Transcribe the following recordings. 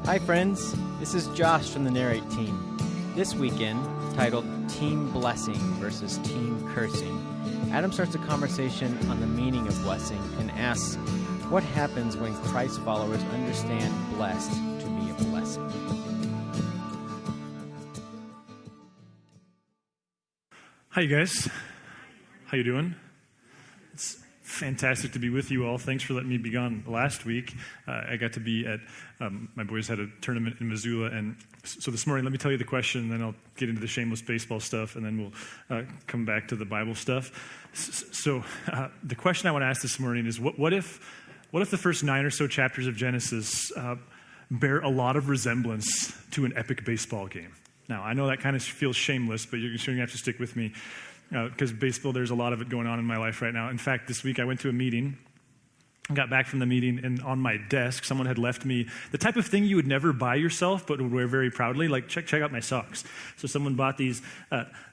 Hi friends, this is Josh from the Narrate team. This weekend, titled Team Blessing versus Team Cursing, Adam starts a conversation on the meaning of blessing and asks, what happens when Christ followers understand blessed to be a blessing? Hi, you guys. How you doing? It's fantastic to be with you all. Thanks for letting me be gone last week. I got to be at, my boys had a tournament in Missoula, and so this morning, let me tell you the question, and then I'll get into the shameless baseball stuff, and then we'll come back to the Bible stuff. So the question I want to ask this morning is, what if the first 9 or so chapters of Genesis bear a lot of resemblance to an epic baseball game? Now, I know that kind of feels shameless, but you're going to have to stick with me because baseball, there's a lot of it going on in my life right now. In fact, this week I went to a meeting, got back from the meeting, and on my desk, someone had left me the type of thing you would never buy yourself but would wear very proudly, like check out my socks. So someone bought these.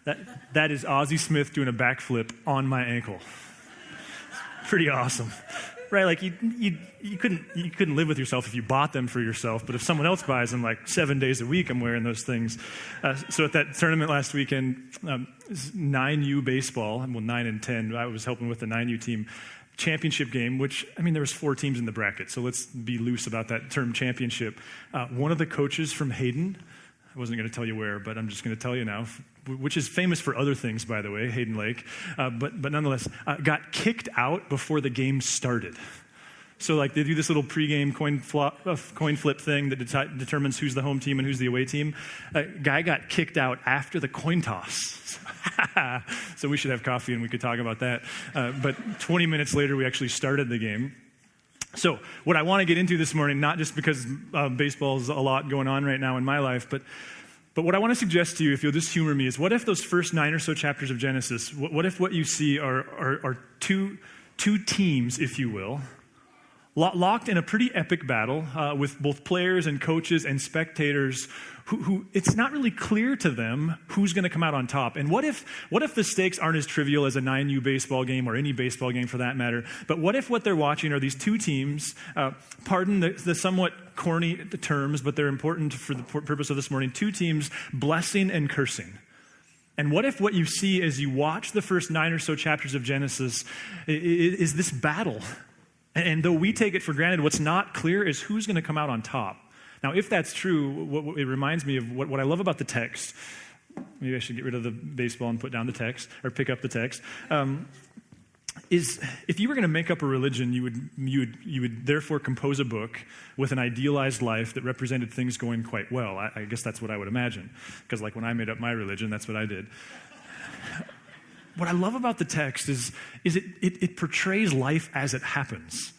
That is Ozzie Smith doing a backflip on my ankle. Pretty awesome. Right, like you couldn't live with yourself if you bought them for yourself, but if someone else buys them, like 7 days a week, I'm wearing those things. So at that tournament last weekend, 9U baseball, well, 9 and 10, I was helping with the 9U team championship game, which, I mean, there was 4 teams in the bracket, so let's be loose about that term championship. One of the coaches from Hayden, I wasn't going to tell you where, but I'm just going to tell you now, which is famous for other things, by the way, Hayden Lake, but nonetheless, got kicked out before the game started. So like they do this little pregame coin flip thing that determines who's the home team and who's the away team. Guy got kicked out after the coin toss. So we should have coffee and we could talk about that. But 20 minutes later, we actually started the game. So what I want to get into this morning, not just because baseball's a lot going on right now in my life, but what I want to suggest to you, if you'll just humor me, is what if those first 9 or so chapters of Genesis, what if what you see are two teams, if you will, locked in a pretty epic battle with both players and coaches and spectators who it's not really clear to them who's going to come out on top. And what if the stakes aren't as trivial as a 9U baseball game or any baseball game for that matter, but what if what they're watching are these 2 teams, pardon the somewhat corny terms, but they're important for the purpose of this morning, 2 teams blessing and cursing. And what if what you see as you watch the first 9 or so chapters of Genesis is this battle? And though we take it for granted, what's not clear is who's going to come out on top. Now, if that's true, it reminds me of what I love about the text. Maybe I should get rid of the baseball and put down the text, or pick up the text. Is if you were going to make up a religion, you would therefore compose a book with an idealized life that represented things going quite well. I guess that's what I would imagine, because like when I made up my religion, that's what I did. What I love about the text is it portrays life as it happens.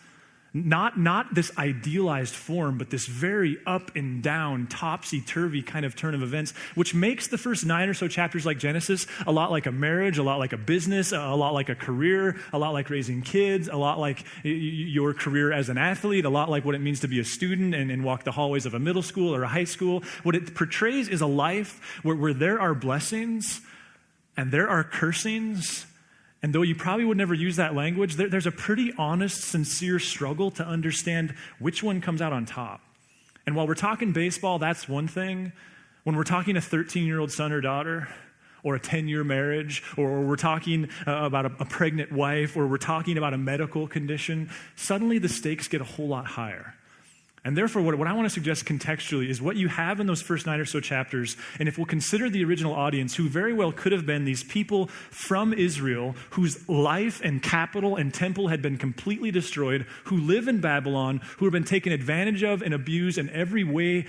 Not this idealized form, but this very up and down, topsy-turvy kind of turn of events, which makes the first 9 or so chapters like Genesis a lot like a marriage, a lot like a business, a lot like a career, a lot like raising kids, a lot like your career as an athlete, a lot like what it means to be a student and walk the hallways of a middle school or a high school. What it portrays is a life where there are blessings and there are cursings. And though you probably would never use that language, there's a pretty honest, sincere struggle to understand which one comes out on top. And while we're talking baseball, that's one thing. When we're talking a 13-year-old son or daughter, or a 10-year marriage, or we're talking about a pregnant wife, or we're talking about a medical condition, suddenly the stakes get a whole lot higher. And therefore, what I want to suggest contextually is what you have in those first 9 or so chapters, and if we'll consider the original audience, who very well could have been these people from Israel whose life and capital and temple had been completely destroyed, who live in Babylon, who have been taken advantage of and abused in every way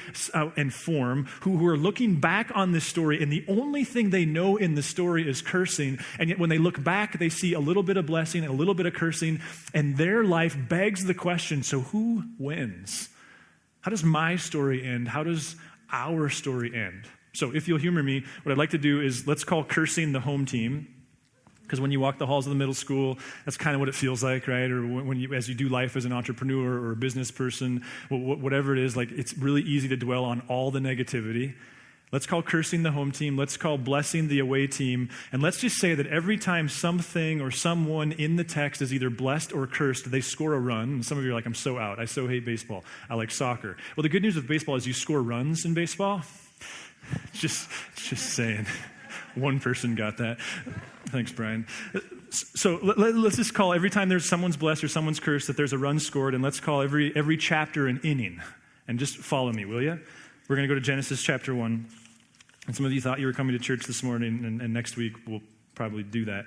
and form, who are looking back on this story, and the only thing they know in the story is cursing, and yet when they look back, they see a little bit of blessing and a little bit of cursing, and their life begs the question, so who wins? How does my story end? How does our story end? So if you'll humor me, what I'd like to do is let's call cursing the home team, because when you walk the halls of the middle school, that's kind of what it feels like, right? Or as you do life as an entrepreneur or a business person, whatever it is, like it's really easy to dwell on all the negativity. Let's call cursing the home team. Let's call blessing the away team. And let's just say that every time something or someone in the text is either blessed or cursed, they score a run. And some of you are like, I'm so out. I so hate baseball. I like soccer. Well, the good news with baseball is you score runs in baseball. Just saying. One person got that. Thanks, Brian. So let's just call every time there's someone's blessed or someone's cursed that there's a run scored, and let's call every chapter an inning. And just follow me, will you? We're going to go to Genesis chapter 1. And some of you thought you were coming to church this morning, and next week we'll probably do that.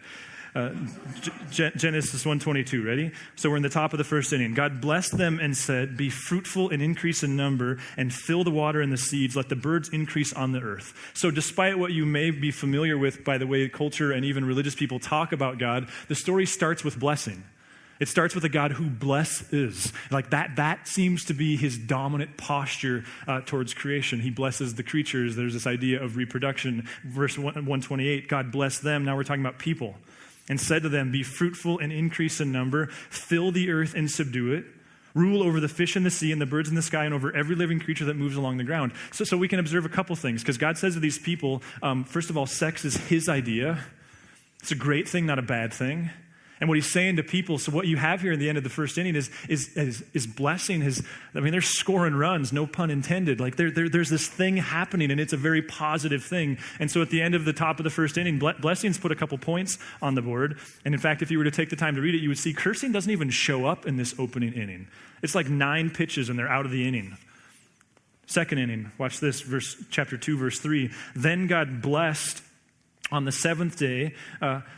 Genesis 1:22, ready? So we're in the top of the first inning. God blessed them and said, be fruitful and increase in number and fill the water and the seeds. Let the birds increase on the earth. So despite what you may be familiar with by the way culture and even religious people talk about God, the story starts with blessing. It starts with a God who blesses. Like that seems to be his dominant posture towards creation. He blesses the creatures. There's this idea of reproduction. Verse 128, God blessed them. Now we're talking about people. And said to them, be fruitful and increase in number, fill the earth and subdue it, rule over the fish in the sea and the birds in the sky and over every living creature that moves along the ground. So we can observe a couple things, because God says to these people, first of all, sex is his idea. It's a great thing, not a bad thing. And what he's saying to people, so what you have here in the end of the first inning is blessing his, they're scoring runs, no pun intended. Like there's this thing happening, and it's a very positive thing. And so at the end of the top of the first inning, blessings put a couple points on the board. And in fact, if you were to take the time to read it, you would see cursing doesn't even show up in this opening inning. It's like 9 pitches and they're out of the inning. Second inning, watch this, chapter 2, verse 3. Then God blessed on the seventh day,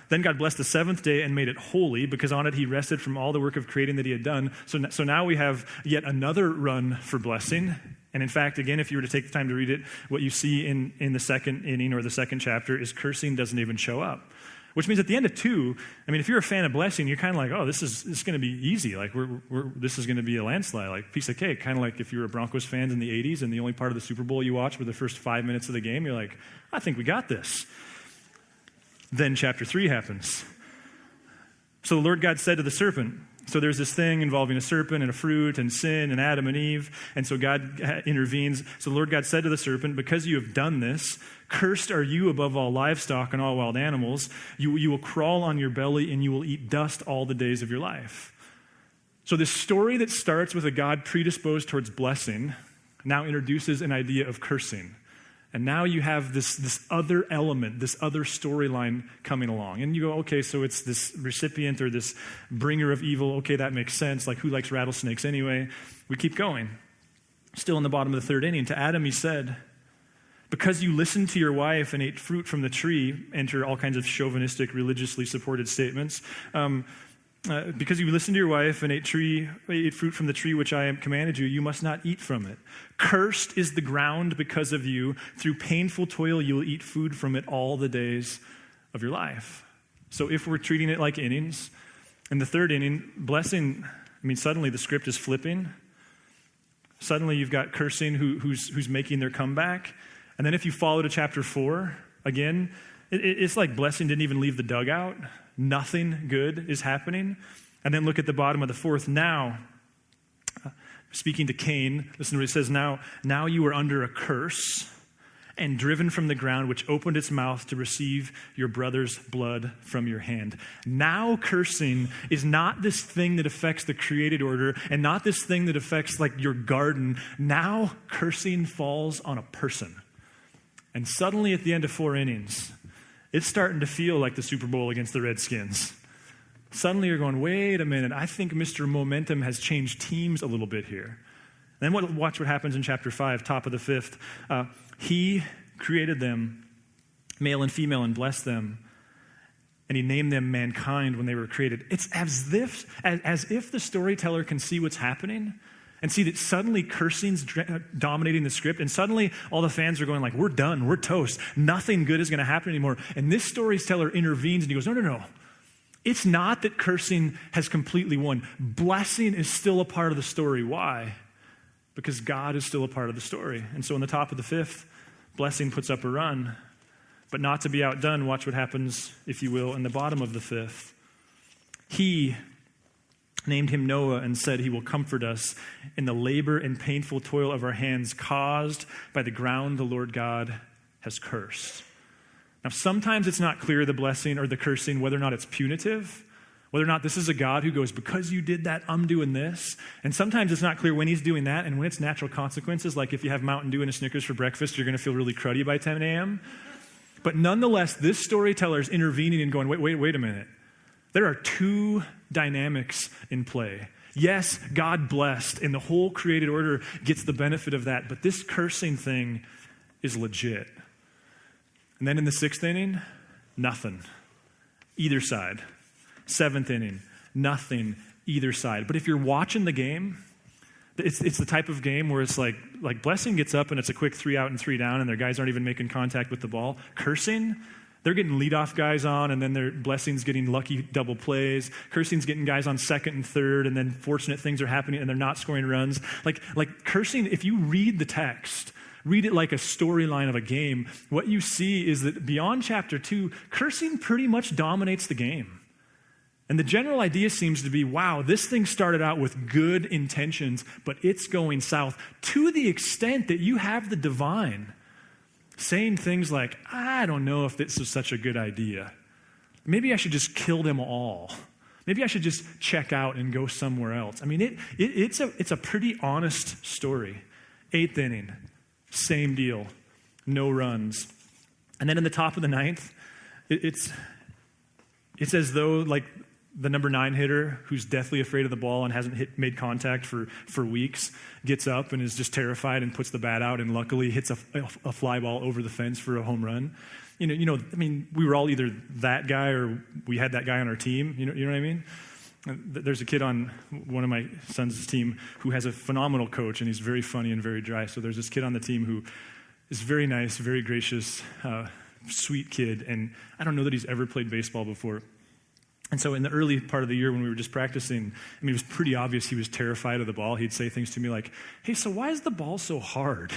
then God blessed the seventh day and made it holy, because on it he rested from all the work of creating that he had done. So now we have yet another run for blessing. And in fact, again, if you were to take the time to read it, what you see in the second inning or the second chapter is cursing doesn't even show up. Which means at the end of 2, if you're a fan of blessing, you're kind of like, oh, this is going to be easy. Like this is going to be a landslide, like piece of cake. Kind of like if you were a Broncos fan in the 80s and the only part of the Super Bowl you watched were the first 5 minutes of the game, you're like, I think we got this. Then chapter 3 happens. So the Lord God said to the serpent, so there's this thing involving a serpent and a fruit and sin and Adam and Eve. And so God intervenes. So the Lord God said to the serpent, because you have done this, cursed are you above all livestock and all wild animals. You will crawl on your belly and you will eat dust all the days of your life. So this story that starts with a God predisposed towards blessing now introduces an idea of cursing. And now you have this other element, this other storyline coming along. And you go, okay, so it's this recipient or this bringer of evil. Okay, that makes sense. Like, who likes rattlesnakes anyway? We keep going. Still in the bottom of the third inning, to Adam he said, because you listened to your wife and ate fruit from the tree, enter all kinds of chauvinistic, religiously supported statements. Because you listened to your wife and ate fruit from the tree which I commanded you, you must not eat from it. Cursed is the ground because of you. Through painful toil, you will eat food from it all the days of your life. So if we're treating it like innings, in the third inning, blessing, suddenly the script is flipping. Suddenly you've got cursing who's making their comeback. And then if you follow to chapter 4, again, it's like blessing didn't even leave the dugout. Nothing good is happening. And then look at the bottom of the fourth. Now, speaking to Cain, listen to what it says. Now you are under a curse and driven from the ground, which opened its mouth to receive your brother's blood from your hand. Now cursing is not this thing that affects the created order and not this thing that affects like your garden. Now cursing falls on a person. And suddenly at the end of 4 innings, it's starting to feel like the Super Bowl against the Redskins. Suddenly you're going, wait a minute, I think Mr. Momentum has changed teams a little bit here. Then watch what happens in chapter 5, top of the 5th. He created them, male and female, and blessed them. And he named them mankind when they were created. It's as if the storyteller can see what's happening and see that suddenly cursing's dominating the script, and suddenly all the fans are going like, we're done, we're toast, nothing good is going to happen anymore. And this storyteller intervenes and he goes, no. It's not that cursing has completely won. Blessing is still a part of the story. Why? Because God is still a part of the story. And so in the top of the 5th, blessing puts up a run. But not to be outdone, watch what happens, if you will, in the bottom of the 5th. He named him Noah and said he will comfort us in the labor and painful toil of our hands caused by the ground the Lord God has cursed. Now, sometimes it's not clear, the blessing or the cursing, whether or not it's punitive, whether or not this is a God who goes, because you did that, I'm doing this. And sometimes it's not clear when he's doing that and when it's natural consequences, like if you have Mountain Dew and a Snickers for breakfast, you're going to feel really cruddy by 10 a.m. But nonetheless, this storyteller is intervening and going, wait a minute. There are two dynamics in play. Yes, God blessed, and the whole created order gets the benefit of that, but this cursing thing is legit. And then in the sixth inning, nothing. Either side. Seventh inning, nothing. Either side. But if you're watching the game, it's the type of game where it's like blessing gets up and it's a quick 3 out and 3 down, and their guys aren't even making contact with the ball. Cursing, they're getting leadoff guys on, and then their blessing's getting lucky double plays. Cursing's getting guys on second and third, and then fortunate things are happening, and they're not scoring runs. Like cursing, if you read the text, read it like a storyline of a game, what you see is that beyond chapter 2, cursing pretty much dominates the game. And the general idea seems to be, wow, this thing started out with good intentions, but it's going south to the extent that you have the divine saying things like, I don't know if this is such a good idea. Maybe I should just kill them all. Maybe I should just check out and go somewhere else. I mean, it's a pretty honest story. Eighth inning, same deal, no runs. And then in the top of the ninth, it's as though like the number 9 hitter who's deathly afraid of the ball and hasn't made contact for weeks gets up and is just terrified and puts the bat out and luckily hits a fly ball over the fence for a home run. You know, I mean, we were all either that guy or we had that guy on our team. You know what I mean? There's a kid on one of my son's team who has a phenomenal coach, and he's very funny and very dry. So there's this kid on the team who is very nice, very gracious, sweet kid, and I don't know that he's ever played baseball before. And so in the early part of the year when we were just practicing, I mean, it was pretty obvious he was terrified of the ball. He'd say things to me like, hey, so why is the ball so hard?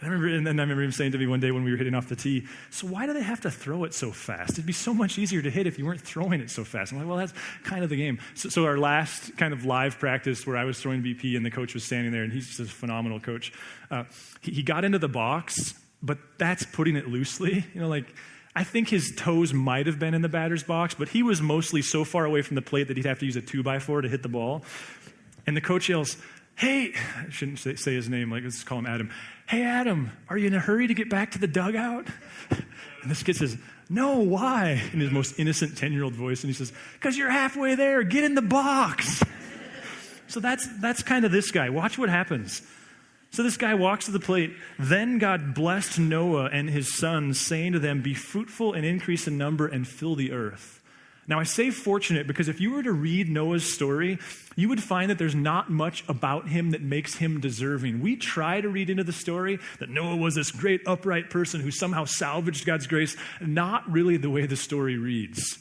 I remember him saying to me one day when we were hitting off the tee, so why do they have to throw it so fast? It'd be so much easier to hit if you weren't throwing it so fast. I'm like, well, that's kind of the game. So our last kind of live practice where I was throwing BP and the coach was standing there, and he's just a phenomenal coach. He got into the box, but that's putting it loosely. You know, like, I think his toes might have been in the batter's box, but he was mostly so far away from the plate that he'd have to use a 2x4 to hit the ball. And the coach yells, hey, I shouldn't say his name, like let's call him Adam. Hey, Adam, are you in a hurry to get back to the dugout? And this kid says, no, why? In his most innocent 10-year-old voice. And he says, because you're halfway there, get in the box. So that's kind of this guy. Watch what happens. So this guy walks to the plate. Then God blessed Noah and his sons, saying to them, be fruitful and increase in number and fill the earth. Now, I say fortunate because if you were to read Noah's story, you would find that there's not much about him that makes him deserving. We try to read into the story that Noah was this great upright person who somehow salvaged God's grace. Not really the way the story reads.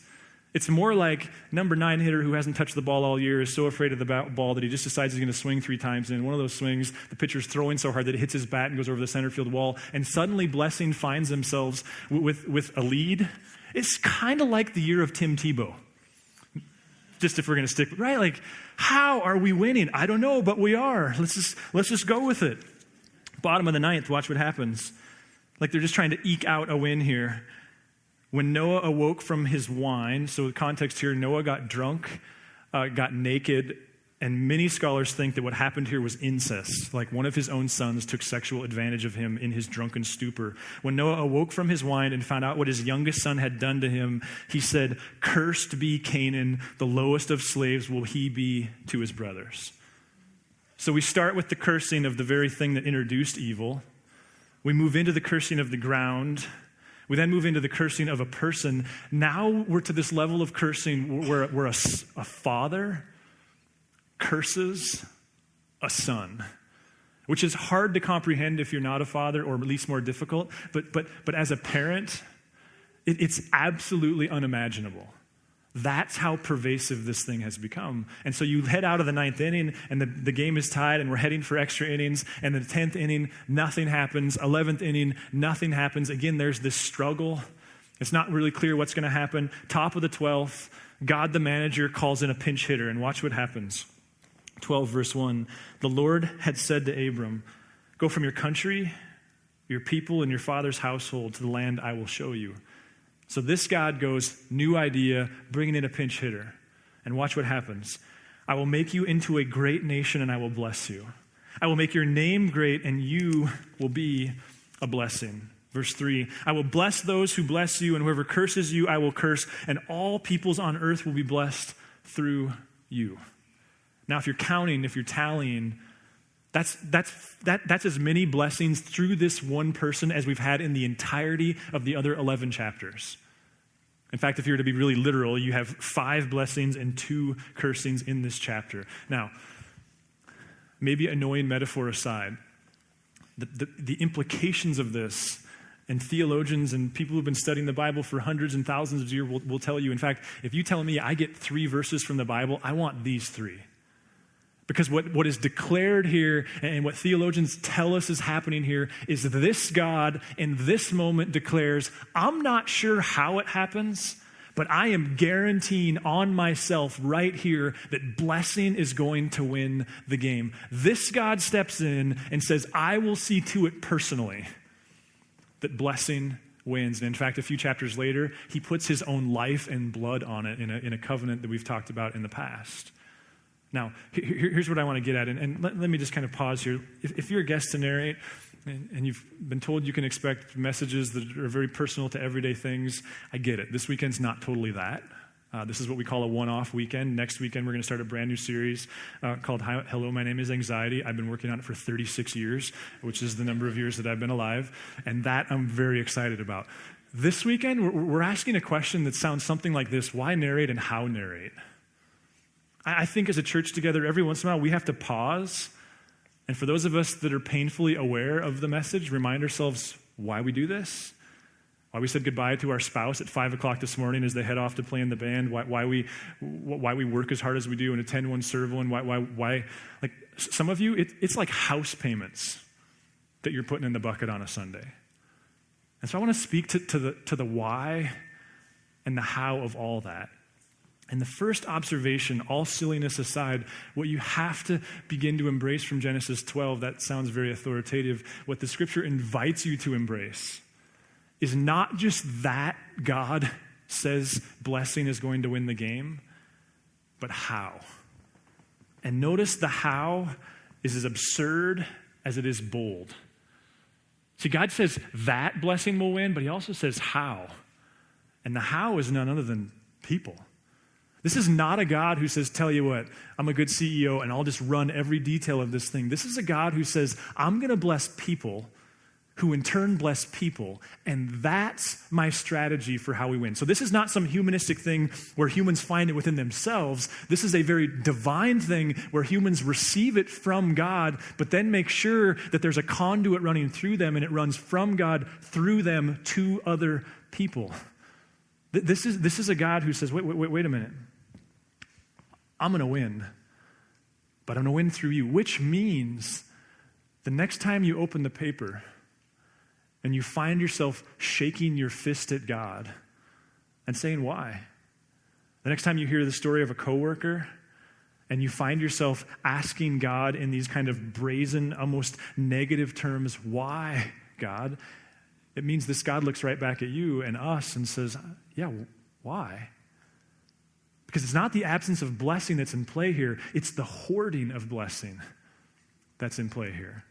It's more like number 9 hitter who hasn't touched the ball all year is so afraid of the ball that he just decides he's going to swing 3 times. And in one of those swings, the pitcher's throwing so hard that it hits his bat and goes over the center field wall. And suddenly Blessing finds themselves with a lead. It's kind of like the year of Tim Tebow. Just if we're going to stick, right? Like, how are we winning? I don't know, but we are. Let's just go with it. Bottom of the 9th, watch what happens. Like they're just trying to eke out a win here. When Noah awoke from his wine, so the context here, Noah got drunk, got naked, and many scholars think that what happened here was incest, like one of his own sons took sexual advantage of him in his drunken stupor. When Noah awoke from his wine and found out what his youngest son had done to him, he said, cursed be Canaan, the lowest of slaves will he be to his brothers. So we start with the cursing of the very thing that introduced evil. We move into the cursing of the ground. We then move into the cursing of a person. Now we're to this level of cursing where a father curses a son, which is hard to comprehend if you're not a father, or at least more difficult. But as a parent, it's absolutely unimaginable. That's how pervasive this thing has become. And so you head out of the 9th inning, and the game is tied, and we're heading for extra innings. And the 10th inning, nothing happens. 11th inning, nothing happens. Again, there's this struggle. It's not really clear what's going to happen. Top of the 12th, God the manager calls in a pinch hitter, and watch what happens. 12 verse 1, the Lord had said to Abram, go from your country your people and your father's household to the land I will show you. So this God goes, new idea, bringing in a pinch hitter. And watch what happens. I will make you into a great nation and I will bless you. I will make your name great and you will be a blessing. Verse 3, I will bless those who bless you, and whoever curses you I will curse, and all peoples on earth will be blessed through you. Now if you're counting, if you're tallying, that's as many blessings through this one person as we've had in the entirety of the other 11 chapters. In fact, if you were to be really literal, you have 5 blessings and 2 cursings in this chapter. Now, maybe annoying metaphor aside, the implications of this, and theologians and people who've been studying the Bible for hundreds and thousands of years will tell you, in fact, if you tell me I get 3 verses from the Bible, I want these 3. Because what is declared here and what theologians tell us is happening here is this God in this moment declares, I'm not sure how it happens, but I am guaranteeing on myself right here that blessing is going to win the game. This God steps in and says, I will see to it personally that blessing wins. And in fact, a few chapters later, he puts his own life and blood on it in a covenant that we've talked about in the past. Now, here's what I want to get at, and let me just kind of pause here. If you're a guest to Narrate, and you've been told you can expect messages that are very personal to everyday things, I get it. This weekend's not totally that. This is what we call a one-off weekend. Next weekend, we're going to start a brand new series called Hello, My Name is Anxiety. I've been working on it for 36 years, which is the number of years that I've been alive, and that I'm very excited about. This weekend, we're asking a question that sounds something like this: why narrate and how narrate? I think as a church together, every once in a while, we have to pause. And for those of us that are painfully aware of the message, remind ourselves why we do this, why we said goodbye to our spouse at 5 o'clock this morning as they head off to play in the band, why we work as hard as we do and attend one serve one, why like some of you, it's like house payments that you're putting in the bucket on a Sunday. And so I want to speak to the why and the how of all that. And the first observation, all silliness aside, what you have to begin to embrace from Genesis 12, that sounds very authoritative, what the scripture invites you to embrace is not just that God says blessing is going to win the game, but how. And notice the how is as absurd as it is bold. See, God says that blessing will win, but he also says how. And the how is none other than people. This is not a God who says, tell you what, I'm a good CEO and I'll just run every detail of this thing. This is a God who says, I'm going to bless people who in turn bless people, and that's my strategy for how we win. So this is not some humanistic thing where humans find it within themselves. This is a very divine thing where humans receive it from God, but then make sure that there's a conduit running through them and it runs from God through them to other people. This is a God who says, wait a minute. I'm going to win, but I'm going to win through you, which means the next time you open the paper and you find yourself shaking your fist at God and saying, why? The next time you hear the story of a coworker and you find yourself asking God in these kind of brazen, almost negative terms, why, God? It means this God looks right back at you and us and says, yeah, why? Because it's not the absence of blessing that's in play here. It's the hoarding of blessing that's in play here.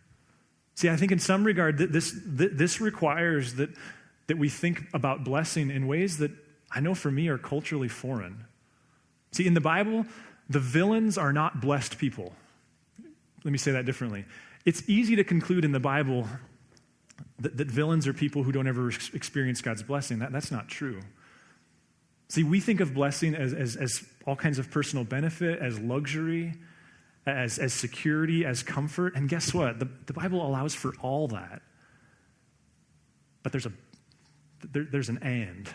See, I think in some regard, this requires that we think about blessing in ways that I know for me are culturally foreign. See, in the Bible, the villains are not blessed people. Let me say that differently. It's easy to conclude in the Bible that villains are people who don't ever experience God's blessing. That's not true. See, we think of blessing as all kinds of personal benefit, as luxury, as security, as comfort. And guess what? The Bible allows for all that. But there's an and.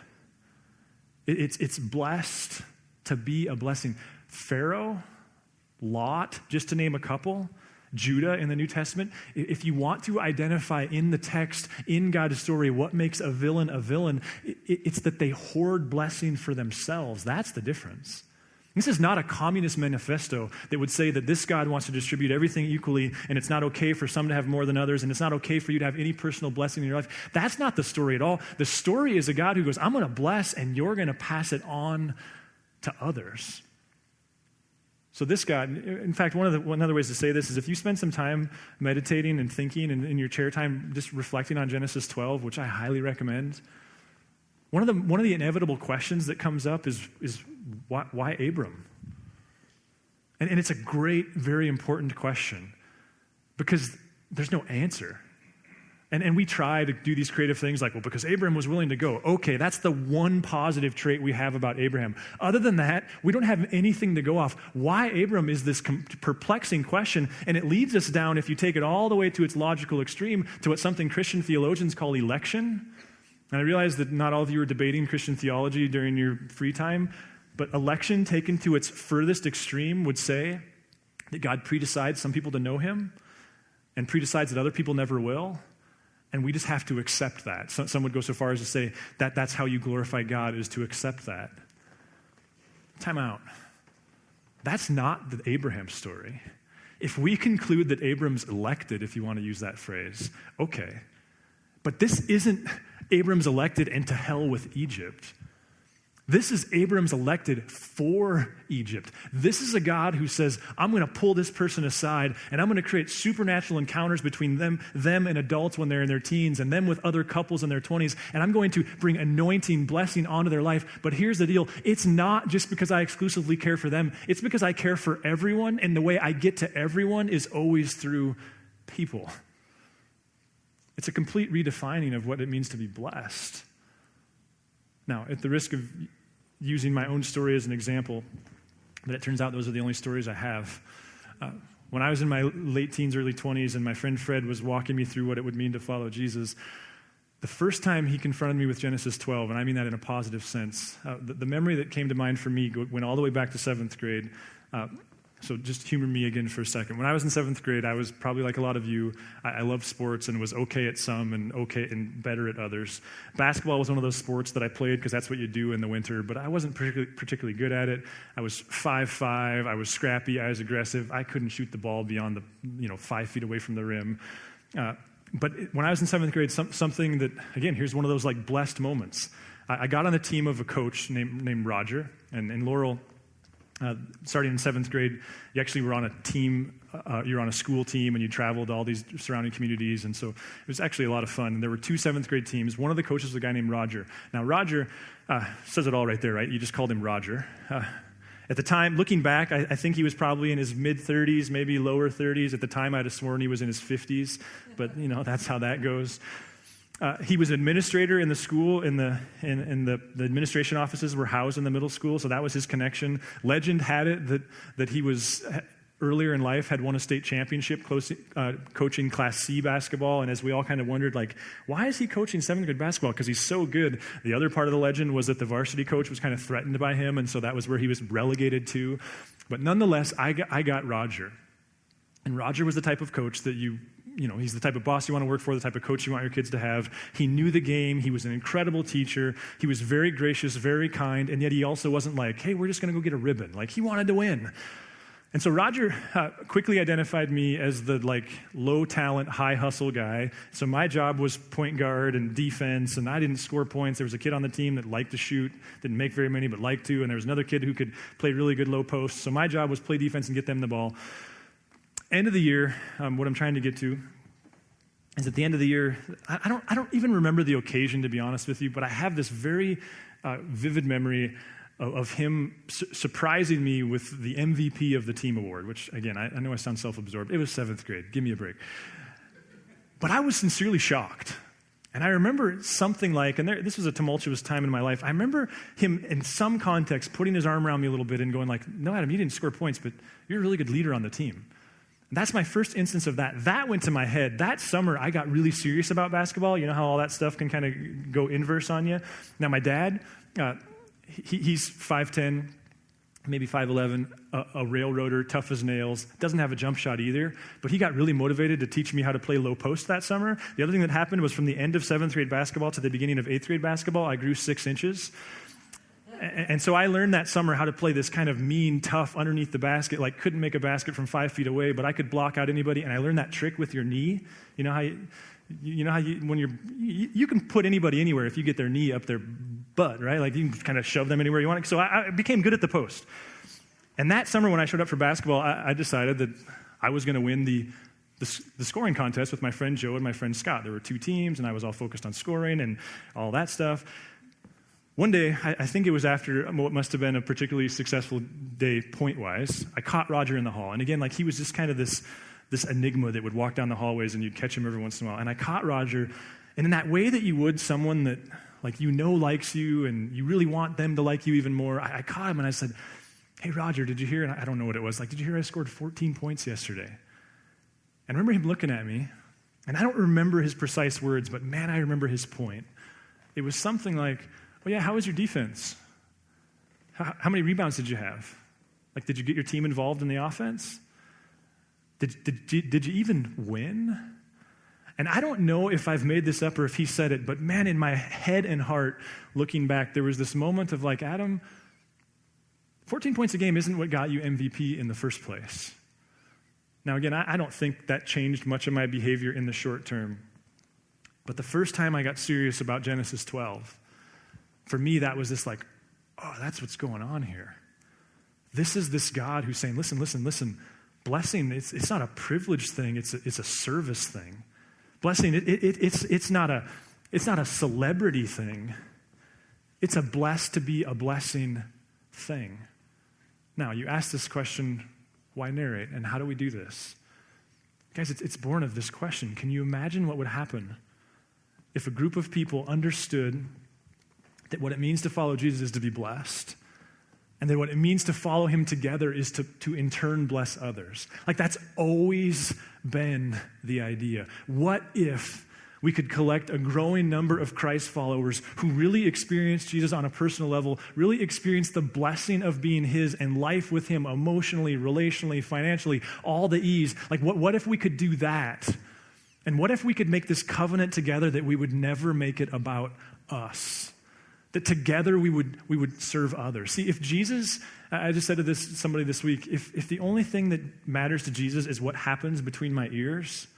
It's blessed to be a blessing. Pharaoh, Lot, just to name a couple, Judah in the New Testament, if you want to identify in the text, in God's story, what makes a villain, it's that they hoard blessing for themselves. That's the difference. This is not a communist manifesto that would say that this God wants to distribute everything equally, and it's not okay for some to have more than others, and it's not okay for you to have any personal blessing in your life. That's not the story at all. The story is a God who goes, I'm going to bless, and you're going to pass it on to others. So this God, in fact, one other ways to say this is if you spend some time meditating and thinking and in your chair time just reflecting on Genesis 12, which I highly recommend, one of the inevitable questions that comes up is why Abram? And it's a great, very important question because there's no answer. And we try to do these creative things like, well, because Abraham was willing to go. Okay, that's the one positive trait we have about Abraham. Other than that, we don't have anything to go off. Why Abram is this perplexing question, and it leads us down, if you take it all the way to its logical extreme, to what something Christian theologians call election. And I realize that not all of you are debating Christian theology during your free time, but election taken to its furthest extreme would say that God predecides some people to know him and predecides that other people never will. And we just have to accept that. Some would go so far as to say that that's how you glorify God, is to accept that. Time out. That's not the Abraham story. If we conclude that Abram's elected, if you want to use that phrase, okay. But this isn't Abram's elected and to hell with Egypt. This is Abram's elected for Egypt. This is a God who says, I'm going to pull this person aside and I'm going to create supernatural encounters between them and adults when they're in their teens and them with other couples in their 20s. And I'm going to bring anointing, blessing onto their life. But here's the deal. It's not just because I exclusively care for them. It's because I care for everyone. And the way I get to everyone is always through people. It's a complete redefining of what it means to be blessed. Now, at the risk of using my own story as an example, but it turns out those are the only stories I have. When I was in my late teens, early 20s, and my friend Fred was walking me through what it would mean to follow Jesus, the first time he confronted me with Genesis 12, and I mean that in a positive sense, the memory that came to mind for me went all the way back to 7th grade. So just humor me again for a second. When I was in 7th grade, I was probably like a lot of you. I loved sports and was okay at some and okay and better at others. Basketball was one of those sports that I played because that's what you do in the winter, but I wasn't particularly good at it. I was 5'5", I was scrappy, I was aggressive. I couldn't shoot the ball beyond 5 feet away from the rim. But when I was in 7th grade, something that, again, here's one of those like blessed moments. I got on the team of a coach named Roger, and Laurel, starting in 7th grade, you actually were on a team, you're on a school team, and you traveled to all these surrounding communities, and so it was actually a lot of fun. And there were 2 7th grade teams. One of the coaches was a guy named Roger. Now, Roger says it all right there, right? You just called him Roger. At the time, looking back, I think he was probably in his mid-30s, maybe lower 30s. At the time, I'd have sworn he was in his 50s, but, that's how that goes. He was an administrator in the school, and the administration offices were housed in the middle school, so that was his connection. Legend had it that he was, earlier in life, had won a state championship coaching Class C basketball, and as we all kind of wondered, why is he coaching 7th grade basketball? Because he's so good. The other part of the legend was that the varsity coach was kind of threatened by him, and so that was where he was relegated to. But nonetheless, I got Roger. And Roger was the type of coach that he's the type of boss you want to work for, the type of coach you want your kids to have. He knew the game. He was an incredible teacher. He was very gracious, very kind, and yet he also wasn't like, hey, we're just going to go get a ribbon. He wanted to win. And so Roger quickly identified me as the low talent, high hustle guy. So my job was point guard and defense, and I didn't score points. There was a kid on the team that liked to shoot, didn't make very many, but liked to, and there was another kid who could play really good low post. So my job was play defense and get them the ball. End of the year, what I'm trying to get to is at the end of the year, I don't even remember the occasion, to be honest with you, but I have this very vivid memory of him surprising me with the MVP of the team award, which, again, I know I sound self-absorbed. It was 7th grade. Give me a break. But I was sincerely shocked. And I remember something this was a tumultuous time in my life. I remember him, in some context, putting his arm around me a little bit and going no, Adam, you didn't score points, but you're a really good leader on the team. That's my first instance of that. That went to my head. That summer, I got really serious about basketball. You know how all that stuff can kind of go inverse on you? Now, my dad, he's 5'10", maybe 5'11", a railroader, tough as nails, doesn't have a jump shot either, but he got really motivated to teach me how to play low post that summer. The other thing that happened was from the end of 7th grade basketball to the beginning of 8th grade basketball, I grew 6 inches. And so I learned that summer how to play this kind of mean, tough, underneath the basket, like couldn't make a basket from 5 feet away, but I could block out anybody. And I learned that trick with your knee. You know how when you can put anybody anywhere if you get their knee up their butt, right? Like you can kind of shove them anywhere you want. So I became good at the post. And that summer when I showed up for basketball, I decided that I was going to win the scoring contest with my friend Joe and my friend Scott. There were 2 teams, and I was all focused on scoring and all that stuff. One day, I think it was after what must have been a particularly successful day point-wise, I caught Roger in the hall. And again, like he was just kind of this enigma that would walk down the hallways and you'd catch him every once in a while. And I caught Roger, and in that way that you would someone that like you know likes you and you really want them to like you even more, I caught him and I said, "Hey, Roger, did you hear?" And I don't know what it was. Like, "Did you hear I scored 14 points yesterday?" And I remember him looking at me, and I don't remember his precise words, but man, I remember his point. It was something like, "Oh yeah, how was your defense? How many rebounds did you have? Like, did you get your team involved in the offense? Did you even win?" And I don't know if I've made this up or if he said it, but man, in my head and heart, looking back, there was this moment of like, Adam, 14 points a game isn't what got you MVP in the first place. Now again, I don't think that changed much of my behavior in the short term. But the first time I got serious about Genesis 12, for me, that was this like, oh, that's what's going on here. This is this God who's saying, listen. Blessing, it's not a privilege thing. It's a service thing. Blessing, it's not a celebrity thing. It's a blessed to be a blessing thing. Now, you ask this question, why narrate? And how do we do this? Guys, it's born of this question. Can you imagine what would happen if a group of people understood that what it means to follow Jesus is to be blessed, and that what it means to follow him together is to in turn bless others? Like, that's always been the idea. What if we could collect a growing number of Christ followers who really experience Jesus on a personal level, really experience the blessing of being his and life with him emotionally, relationally, financially, all the ease? Like, what if we could do that? And what if we could make this covenant together that we would never make it about us? That together we would serve others. See, if Jesus, I just said to somebody this week, if the only thing that matters to Jesus is what happens between my ears,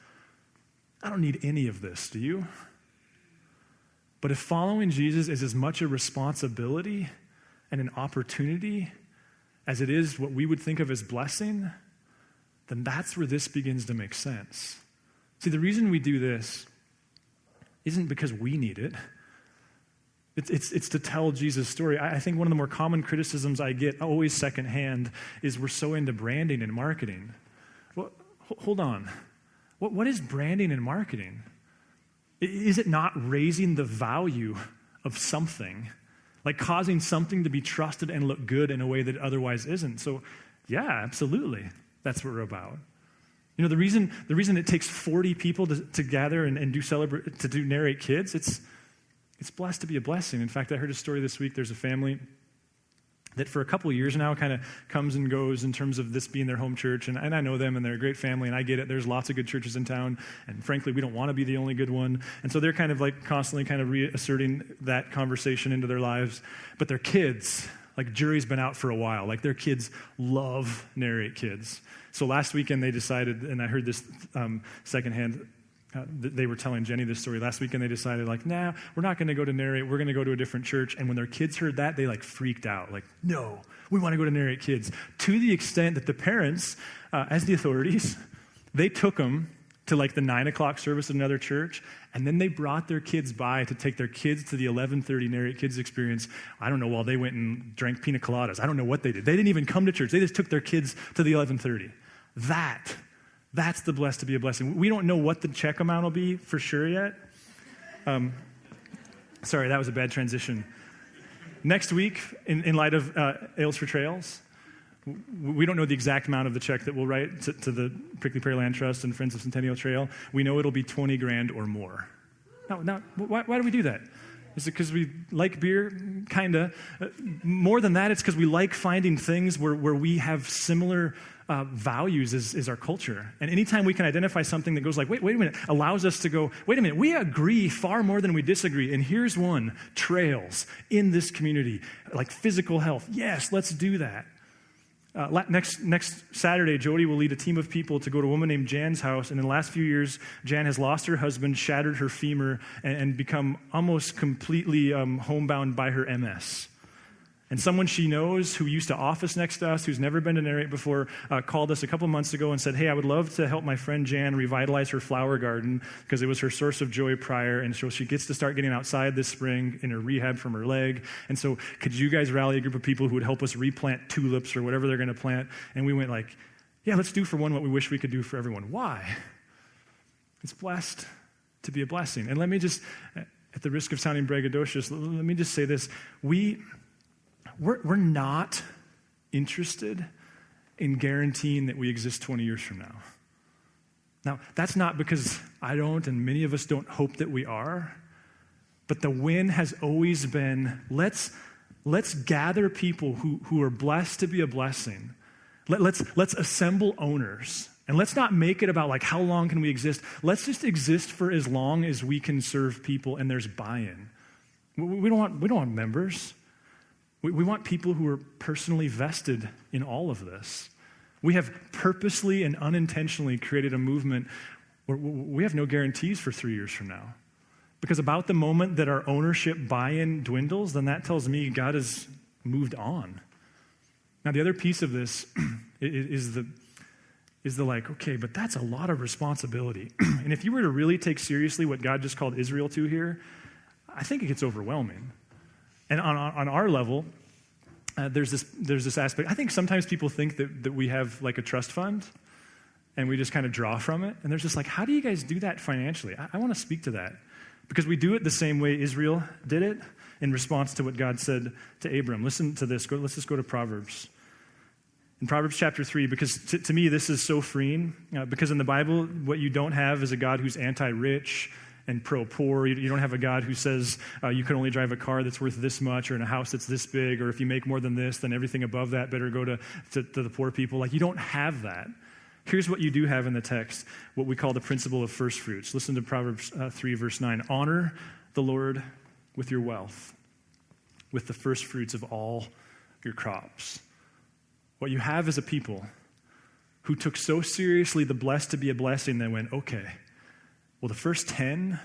I don't need any of this, do you? But if following Jesus is as much a responsibility and an opportunity as it is what we would think of as blessing, then that's where this begins to make sense. See, the reason we do this isn't because we need it. It's to tell Jesus' story. I think one of the more common criticisms I get, always secondhand, is we're so into branding and marketing. Well, hold on. What is branding and marketing? Is it not raising the value of something? Like causing something to be trusted and look good in a way that it otherwise isn't? So, yeah, absolutely. That's what we're about. You know, the reason it takes 40 people to gather and do Narrate Kids, it's blessed to be a blessing. In fact, I heard a story this week. There's a family that for a couple of years now kind of comes and goes in terms of this being their home church. And I know them, and they're a great family, and I get it. There's lots of good churches in town, and frankly, we don't want to be the only good one. And so they're kind of like constantly kind of reasserting that conversation into their lives. But their kids, like jury's been out for a while. Like their kids love Narrate Kids. So last weekend they decided, and I heard this secondhand, they were telling Jenny this story last week, and they decided, like, nah, we're not going to go to Narrate. We're going to go to a different church. And when their kids heard that, they, like, freaked out. Like, no, we want to go to Narrate Kids. To the extent that the parents, as the authorities, they took them to, like, the 9 o'clock service at another church, and then they brought their kids by to take their kids to the 11:30 Narrate Kids experience. I don't know, while they went and drank pina coladas. I don't know what they did. They didn't even come to church. They just took their kids to the 11:30. That's the blessed to be a blessing. We don't know what the check amount will be for sure yet. Sorry, that was a bad transition. Next week, in light of Ales for Trails, we don't know the exact amount of the check that we'll write to the Prickly Pear Land Trust and Friends of Centennial Trail. We know it'll be $20,000 or more. Now, why do we do that? Is it because we like beer? Kinda. More than that, it's because we like finding things where we have similar values is our culture. And anytime we can identify something that goes like, wait a minute, allows us to go, wait a minute, we agree far more than we disagree. And here's one, trails in this community, like physical health. Yes, let's do that. Next Saturday, Jody will lead a team of people to go to a woman named Jan's house. And in the last few years, Jan has lost her husband, shattered her femur, and become almost completely homebound by her MS. And someone she knows who used to office next to us, who's never been to Narrate before, called us a couple months ago and said, hey, I would love to help my friend Jan revitalize her flower garden because it was her source of joy prior. And so she gets to start getting outside this spring in her rehab from her leg. And so could you guys rally a group of people who would help us replant tulips or whatever they're going to plant? And we went like, yeah, let's do for one what we wish we could do for everyone. Why? It's blessed to be a blessing. And let me just, at the risk of sounding braggadocious, let me just say this. We're not interested in guaranteeing that we exist 20 years from now. Now, that's not because I don't and many of us don't hope that we are, but the win has always been, let's gather people who are blessed to be a blessing. Let's assemble owners. And let's not make it about like how long can we exist. Let's just exist for as long as we can serve people and there's buy-in. We don't want members. We want people who are personally vested in all of this. We have purposely and unintentionally created a movement where we have no guarantees for 3 years from now. Because about the moment that our ownership buy-in dwindles, then that tells me God has moved on. Now, the other piece of this is the like, okay, but that's a lot of responsibility. And if you were to really take seriously what God just called Israel to here, I think it gets overwhelming. And on our level, there's this aspect. I think sometimes people think that we have like a trust fund and we just kind of draw from it. And there's just like, how do you guys do that financially? I want to speak to that. Because we do it the same way Israel did it in response to what God said to Abram. Listen to this. Let's just go to Proverbs. In Proverbs chapter 3, because to me this is so freeing. Because in the Bible, what you don't have is a God who's anti-rich and pro-poor. You don't have a God who says you can only drive a car that's worth this much or in a house that's this big, or if you make more than this, then everything above that better go to the poor people. Like, you don't have that. Here's what you do have in the text, what we call the principle of first fruits. Listen to Proverbs 3, verse 9. Honor the Lord with your wealth, with the first fruits of all your crops. What you have is a people who took so seriously the blessed to be a blessing, they went, okay, well, the first 10,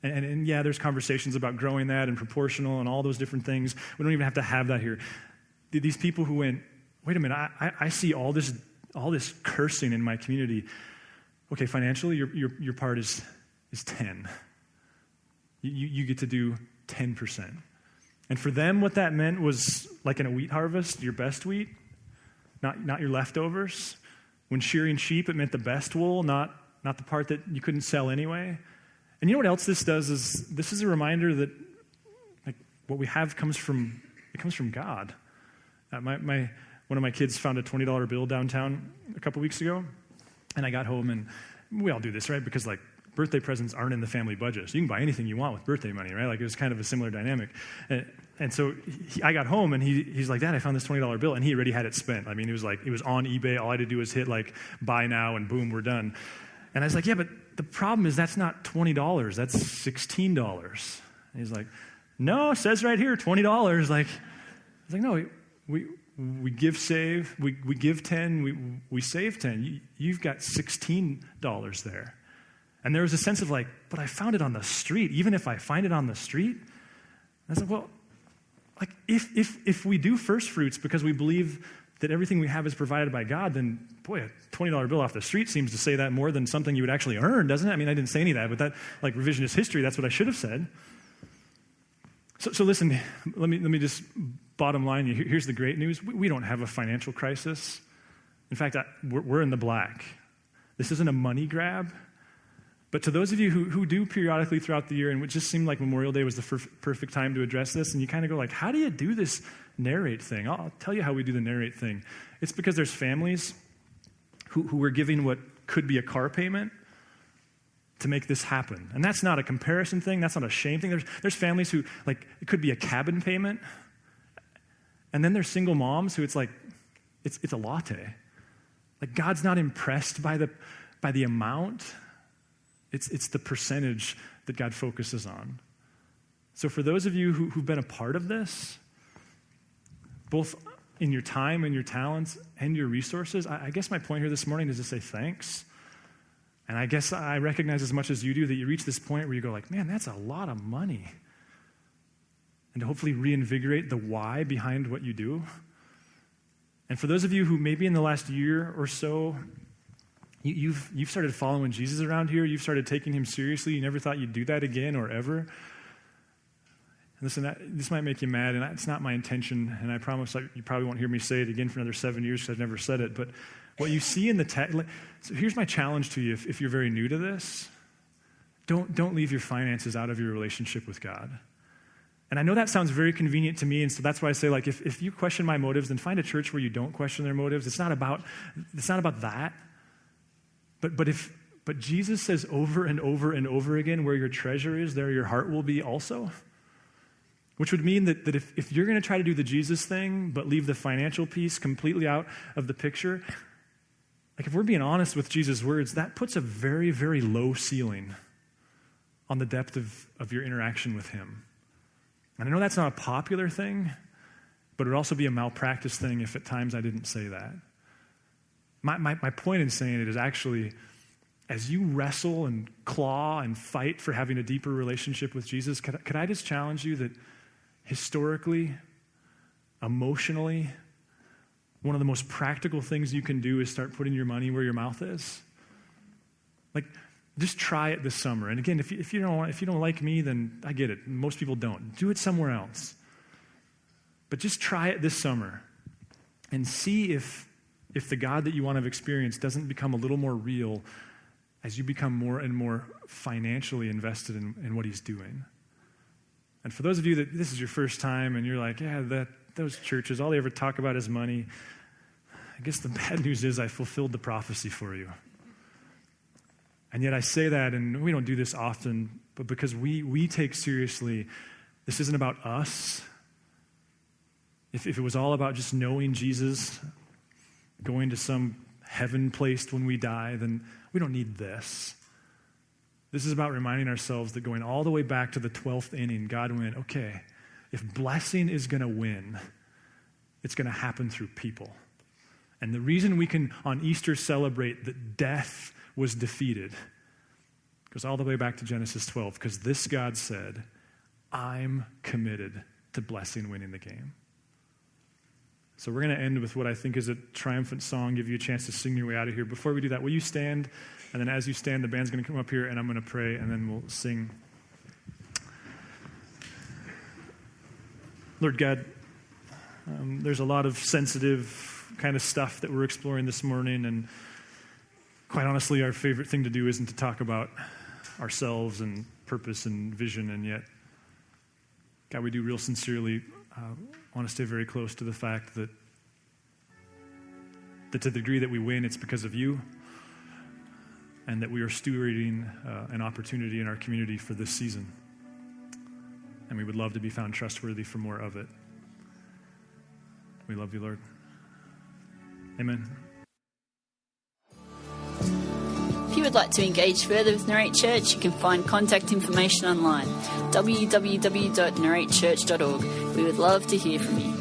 and yeah, there's conversations about growing that and proportional and all those different things. We don't even have to have that here. These people who went, wait a minute, I see all this cursing in my community. Okay, financially, your part is 10. You get to do 10%. And for them, what that meant was like in a wheat harvest, your best wheat, not your leftovers. When shearing sheep, it meant the best wool, not the part that you couldn't sell anyway. And you know what else this does is this is a reminder that like what we have comes from God. One of my kids found a $20 bill downtown a couple weeks ago, and I got home, and we all do this, right? Because like birthday presents aren't in the family budget, so you can buy anything you want with birthday money, right? Like it was kind of a similar dynamic. And so I got home, and he's like, Dad, I found this $20 bill, and he already had it spent. I mean, it was on eBay. All I had to do was hit like buy now, and boom, we're done. And I was like, yeah, but the problem is that's not $20. That's $16. And he's like, no, it says right here, $20. Like, I was like, no, we give, save, we give 10, we save 10. You've got $16 there. And there was a sense of like, but I found it on the street. Even if I find it on the street, I said, well, like if we do first fruits because we believe that everything we have is provided by God, then, boy, a $20 bill off the street seems to say that more than something you would actually earn, doesn't it? I mean, I didn't say any of that, but that, like revisionist history, that's what I should have said. So listen, let me just bottom line you. Here's the great news. We don't have a financial crisis. In fact, we're in the black. This isn't a money grab. But to those of you who do periodically throughout the year, and it just seemed like Memorial Day was the perfect time to address this, and you kind of go like, how do you do this Narrate thing? I'll tell you how we do the Narrate thing. It's because there's families who are giving what could be a car payment to make this happen. And that's not a comparison thing. That's not a shame thing. There's families who, like, it could be a cabin payment. And then there's single moms who it's like, it's a latte. Like, God's not impressed by the amount. It's the percentage that God focuses on. So for those of you who've been a part of this, both in your time and your talents and your resources, I guess my point here this morning is to say thanks. And I guess I recognize as much as you do that you reach this point where you go like, man, that's a lot of money. And to hopefully reinvigorate the why behind what you do. And for those of you who maybe in the last year or so, you've started following Jesus around here, you've started taking him seriously, you never thought you'd do that again or ever. Listen, this might make you mad, and it's not my intention, and I promise you probably won't hear me say it again for another 7 years because I've never said it, but what you see in the text, so here's my challenge to you if you're very new to this. Don't leave your finances out of your relationship with God. And I know that sounds very convenient to me, and so that's why I say, like, if you question my motives, then find a church where you don't question their motives. It's not about that. But Jesus says over and over and over again, where your treasure is, there your heart will be also. Which would mean that if you're going to try to do the Jesus thing, but leave the financial piece completely out of the picture, like if we're being honest with Jesus' words, that puts a very, very low ceiling on the depth of your interaction with him. And I know that's not a popular thing, but it would also be a malpractice thing if at times I didn't say that. My point in saying it is actually, as you wrestle and claw and fight for having a deeper relationship with Jesus, could I just challenge you that historically, emotionally, one of the most practical things you can do is start putting your money where your mouth is? Like, just try it this summer. And again, if you don't like me, then I get it. Most people don't. Do it somewhere else. But just try it this summer and see if the God that you want to experience doesn't become a little more real as you become more and more financially invested in what he's doing. And for those of you that this is your first time and you're like, yeah, those churches, all they ever talk about is money, I guess the bad news is I fulfilled the prophecy for you. And yet I say that, and we don't do this often, but because we take seriously, this isn't about us. If it was all about just knowing Jesus, going to some heaven placed when we die, then we don't need this. This is about reminding ourselves that going all the way back to the 12th inning, God went, okay, if blessing is going to win, it's going to happen through people. And the reason we can on Easter celebrate that death was defeated goes all the way back to Genesis 12, because this God said, I'm committed to blessing winning the game. So we're going to end with what I think is a triumphant song, give you a chance to sing your way out of here. Before we do that, will you stand? And then as you stand, the band's going to come up here, and I'm going to pray, and then we'll sing. Lord God, there's a lot of sensitive kind of stuff that we're exploring this morning, and quite honestly, our favorite thing to do isn't to talk about ourselves and purpose and vision, and yet, God, we do real sincerely want to stay very close to the fact that to the degree that we win, it's because of you, and that we are stewarding an opportunity in our community for this season. And we would love to be found trustworthy for more of it. We love you, Lord. Amen. If you would like to engage further with Narrate Church, you can find contact information online, www.narratechurch.org. We would love to hear from you.